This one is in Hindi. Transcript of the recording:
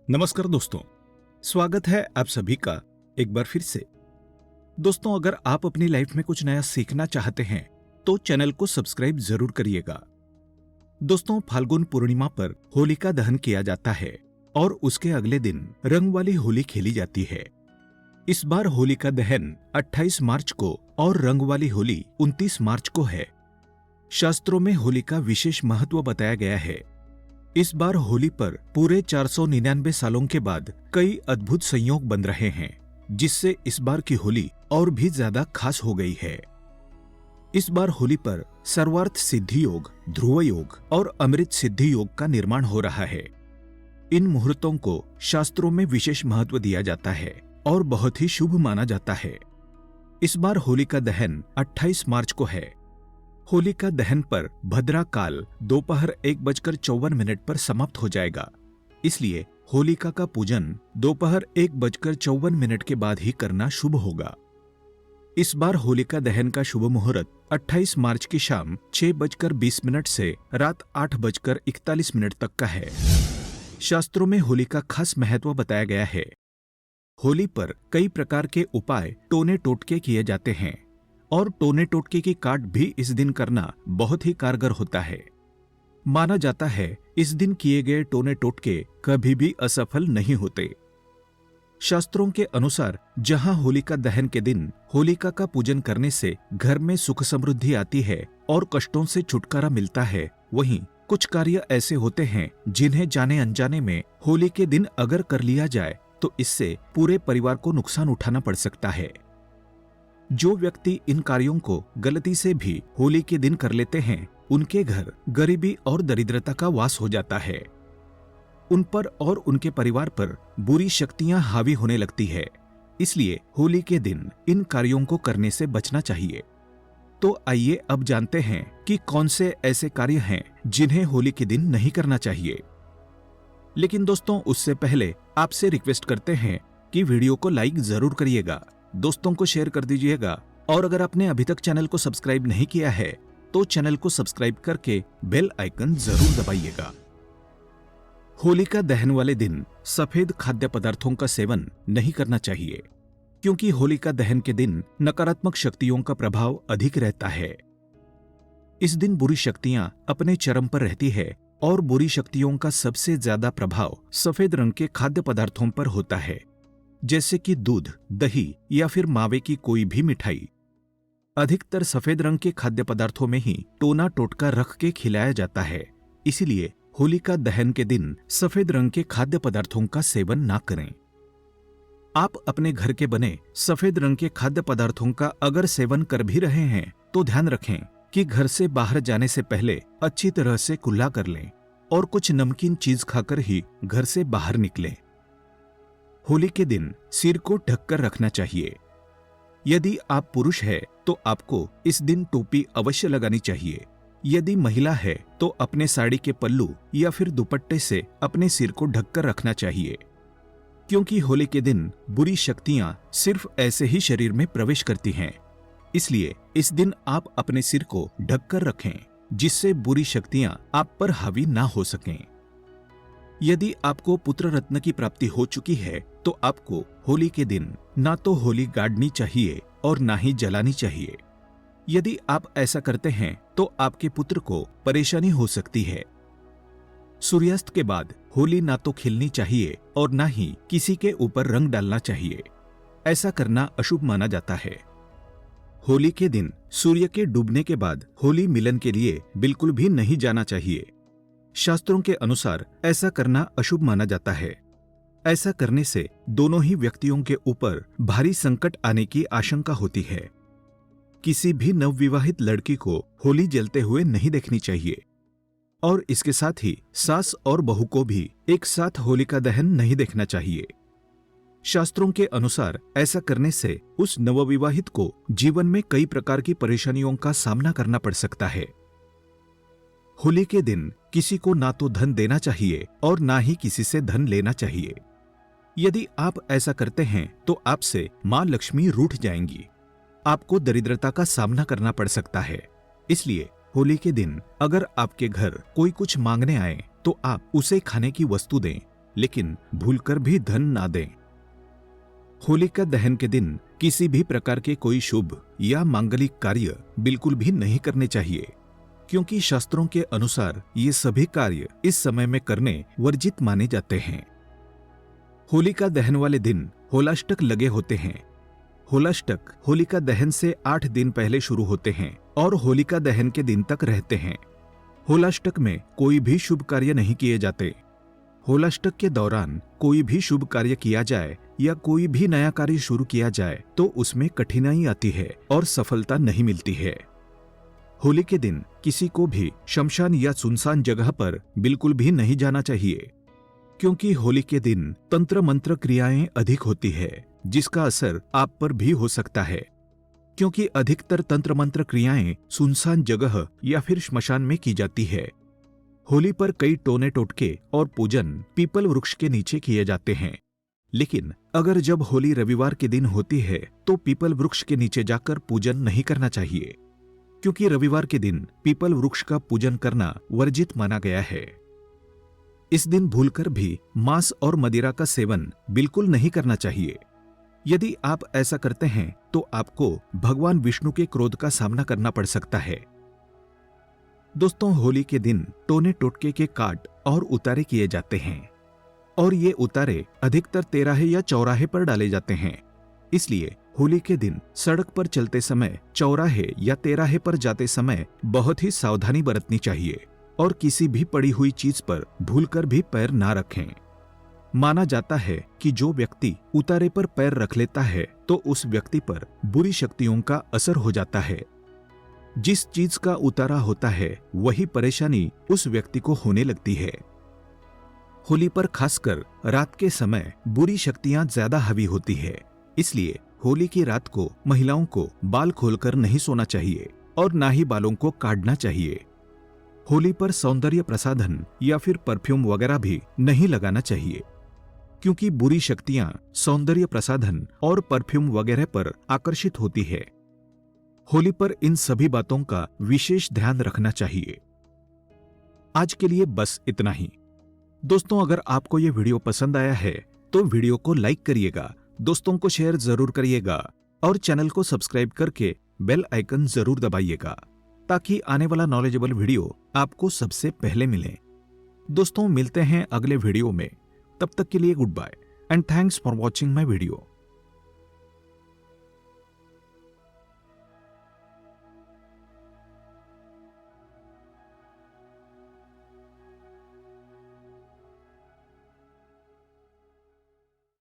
नमस्कार दोस्तों, स्वागत है आप सभी का एक बार फिर से। दोस्तों, अगर आप अपनी लाइफ में कुछ नया सीखना चाहते हैं तो चैनल को सब्सक्राइब जरूर करिएगा। दोस्तों, फाल्गुन पूर्णिमा पर होलिका दहन किया जाता है और उसके अगले दिन रंग वाली होली खेली जाती है। इस बार होलिका दहन 28 मार्च को और रंग वाली होली 29 मार्च को है। शास्त्रों में होली का विशेष महत्व बताया गया है। इस बार होली पर पूरे 499 सालों के बाद कई अद्भुत संयोग बन रहे हैं, जिससे इस बार की होली और भी ज्यादा खास हो गई है। इस बार होली पर सर्वार्थ सिद्धि योग, ध्रुव योग और अमृत सिद्धि योग का निर्माण हो रहा है। इन मुहूर्तों को शास्त्रों में विशेष महत्व दिया जाता है और बहुत ही शुभ माना जाता है। इस बार होली का दहन 28 मार्च को है। होलिका दहन पर भद्रा काल दोपहर 1:54 पर समाप्त हो जाएगा, इसलिए होलिका का पूजन दोपहर 1:54 के बाद ही करना शुभ होगा। इस बार होलिका दहन का शुभ मुहूर्त 28 मार्च की शाम 6:20 से रात 8:41 तक का है। शास्त्रों में होली का खास महत्व बताया गया है। होली पर कई प्रकार के उपाय टोने टोटके किए जाते हैं और टोने टोटके की काट भी इस दिन करना बहुत ही कारगर होता है। माना जाता है इस दिन किए गए टोने टोटके कभी भी असफल नहीं होते। शास्त्रों के अनुसार जहां होलिका दहन के दिन होलिका का पूजन करने से घर में सुख समृद्धि आती है और कष्टों से छुटकारा मिलता है, वहीं कुछ कार्य ऐसे होते हैं जिन्हें जाने अनजाने में होली के दिन अगर कर लिया जाए तो इससे पूरे परिवार को नुकसान उठाना पड़ सकता है। जो व्यक्ति इन कार्यों को गलती से भी होली के दिन कर लेते हैं, उनके घर गरीबी और दरिद्रता का वास हो जाता है। उन पर और उनके परिवार पर बुरी शक्तियां हावी होने लगती है। इसलिए होली के दिन इन कार्यों को करने से बचना चाहिए। तो आइए अब जानते हैं कि कौन से ऐसे कार्य हैं जिन्हें होली के दिन नहीं करना चाहिए। लेकिन दोस्तों, उससे पहले आपसे रिक्वेस्ट करते हैं कि वीडियो को लाइक जरूर करिएगा, दोस्तों को शेयर कर दीजिएगा और अगर आपने अभी तक चैनल को सब्सक्राइब नहीं किया है तो चैनल को सब्सक्राइब करके बेल आइकन जरूर दबाइएगा। होलिका दहन वाले दिन सफेद खाद्य पदार्थों का सेवन नहीं करना चाहिए, क्योंकि होलिका दहन के दिन नकारात्मक शक्तियों का प्रभाव अधिक रहता है। इस दिन बुरी शक्तियां अपने चरम पर रहती है और बुरी शक्तियों का सबसे ज्यादा प्रभाव सफेद रंग के खाद्य पदार्थों पर होता है, जैसे कि दूध, दही या फिर मावे की कोई भी मिठाई। अधिकतर सफेद रंग के खाद्य पदार्थों में ही टोना टोटका रख के खिलाया जाता है। इसीलिए होलिका दहन के दिन सफेद रंग के खाद्य पदार्थों का सेवन ना करें। आप अपने घर के बने सफेद रंग के खाद्य पदार्थों का अगर सेवन कर भी रहे हैं तो ध्यान रखें कि घर से बाहर जाने से पहले अच्छी तरह से कुल्ला कर लें और कुछ नमकीन चीज खाकर ही घर से बाहर निकलें। होली के दिन सिर को ढककर रखना चाहिए। यदि आप पुरुष हैं तो आपको इस दिन टोपी अवश्य लगानी चाहिए। यदि महिला है तो अपने साड़ी के पल्लू या फिर दुपट्टे से अपने सिर को ढककर रखना चाहिए, क्योंकि होली के दिन बुरी शक्तियां सिर्फ ऐसे ही शरीर में प्रवेश करती हैं। इसलिए इस दिन आप अपने सिर को ढककर रखें, जिससे बुरी शक्तियां आप पर हावी ना हो सकें। यदि आपको पुत्र रत्न की प्राप्ति हो चुकी है तो आपको होली के दिन ना तो होली गाड़नी चाहिए और ना ही जलानी चाहिए। यदि आप ऐसा करते हैं तो आपके पुत्र को परेशानी हो सकती है। सूर्यास्त के बाद होली ना तो खेलनी चाहिए और ना ही किसी के ऊपर रंग डालना चाहिए। ऐसा करना अशुभ माना जाता है। होली के दिन सूर्य के डूबने के बाद होली मिलन के लिए बिल्कुल भी नहीं जाना चाहिए। शास्त्रों के अनुसार ऐसा करना अशुभ माना जाता है। ऐसा करने से दोनों ही व्यक्तियों के ऊपर भारी संकट आने की आशंका होती है। किसी भी नवविवाहित लड़की को होली जलते हुए नहीं देखनी चाहिए और इसके साथ ही सास और बहू को भी एक साथ होलिका दहन नहीं देखना चाहिए। शास्त्रों के अनुसार ऐसा करने से उस नवविवाहित को जीवन में कई प्रकार की परेशानियों का सामना करना पड़ सकता है। होली के दिन किसी को ना तो धन देना चाहिए और ना ही किसी से धन लेना चाहिए। यदि आप ऐसा करते हैं तो आपसे मां लक्ष्मी रूठ जाएंगी। आपको दरिद्रता का सामना करना पड़ सकता है। इसलिए होली के दिन अगर आपके घर कोई कुछ मांगने आए तो आप उसे खाने की वस्तु दें लेकिन भूलकर भी धन ना दें। होलिका दहन के दिन किसी भी प्रकार के कोई शुभ या मांगलिक कार्य बिल्कुल भी नहीं करने चाहिए, क्योंकि शास्त्रों के अनुसार ये सभी कार्य इस समय में करने वर्जित माने जाते हैं। होलिका दहन वाले दिन होलाष्टक लगे होते हैं। होलाष्टक होलिका दहन से 8 दिन पहले शुरू होते हैं और होलिका दहन के दिन तक रहते हैं। होलाष्टक में कोई भी शुभ कार्य नहीं किए जाते। होलाष्टक के दौरान कोई भी शुभ कार्य किया जाए या कोई भी नया कार्य शुरू किया जाए तो उसमें कठिनाई आती है और सफलता नहीं मिलती है। होली के दिन किसी को भी शमशान या सुनसान जगह पर बिल्कुल भी नहीं जाना चाहिए, क्योंकि होली के दिन तंत्र मंत्र क्रियाएं अधिक होती है, जिसका असर आप पर भी हो सकता है, क्योंकि अधिकतर तंत्र मंत्र क्रियाएं सुनसान जगह या फिर श्मशान में की जाती है। होली पर कई टोने टोटके और पूजन पीपल वृक्ष के नीचे किए जाते हैं, लेकिन अगर जब होली रविवार के दिन होती है तो पीपल वृक्ष के नीचे जाकर पूजन नहीं करना चाहिए, क्योंकि रविवार के दिन पीपल वृक्ष का पूजन करना वर्जित माना गया है। इस दिन भूलकर भी मांस और मदिरा का सेवन बिल्कुल नहीं करना चाहिए। यदि आप ऐसा करते हैं तो आपको भगवान विष्णु के क्रोध का सामना करना पड़ सकता है। दोस्तों, होली के दिन टोने टोटके के काट और उतारे किए जाते हैं और ये उतारे अधिकतर तिराहे या चौराहे पर डाले जाते हैं। इसलिए होली के दिन सड़क पर चलते समय चौराहे या तिराहे पर जाते समय बहुत ही सावधानी बरतनी चाहिए और किसी भी पड़ी हुई चीज पर भूलकर भी पैर ना रखें। माना जाता है कि जो व्यक्ति उतारे पर पैर रख लेता है तो उस व्यक्ति पर बुरी शक्तियों का असर हो जाता है। जिस चीज का उतारा होता है वही परेशानी उस व्यक्ति को होने लगती है। होली पर खासकर रात के समय बुरी शक्तियां ज्यादा हावी होती है, इसलिए होली की रात को महिलाओं को बाल खोलकर नहीं सोना चाहिए और ना ही बालों को काटना चाहिए। होली पर सौंदर्य प्रसाधन या फिर परफ्यूम वगैरह भी नहीं लगाना चाहिए, क्योंकि बुरी शक्तियां सौंदर्य प्रसाधन और परफ्यूम वगैरह पर आकर्षित होती है। होली पर इन सभी बातों का विशेष ध्यान रखना चाहिए। आज के लिए बस इतना ही। दोस्तों, अगर आपको ये वीडियो पसंद आया है तो वीडियो को लाइक करिएगा, दोस्तों को शेयर जरूर करिएगा और चैनल को सब्सक्राइब करके बेल आइकन जरूर दबाइएगा, ताकि आने वाला नॉलेजेबल वीडियो आपको सबसे पहले मिले। दोस्तों, मिलते हैं अगले वीडियो में। तब तक के लिए good bye and thanks for watching my video.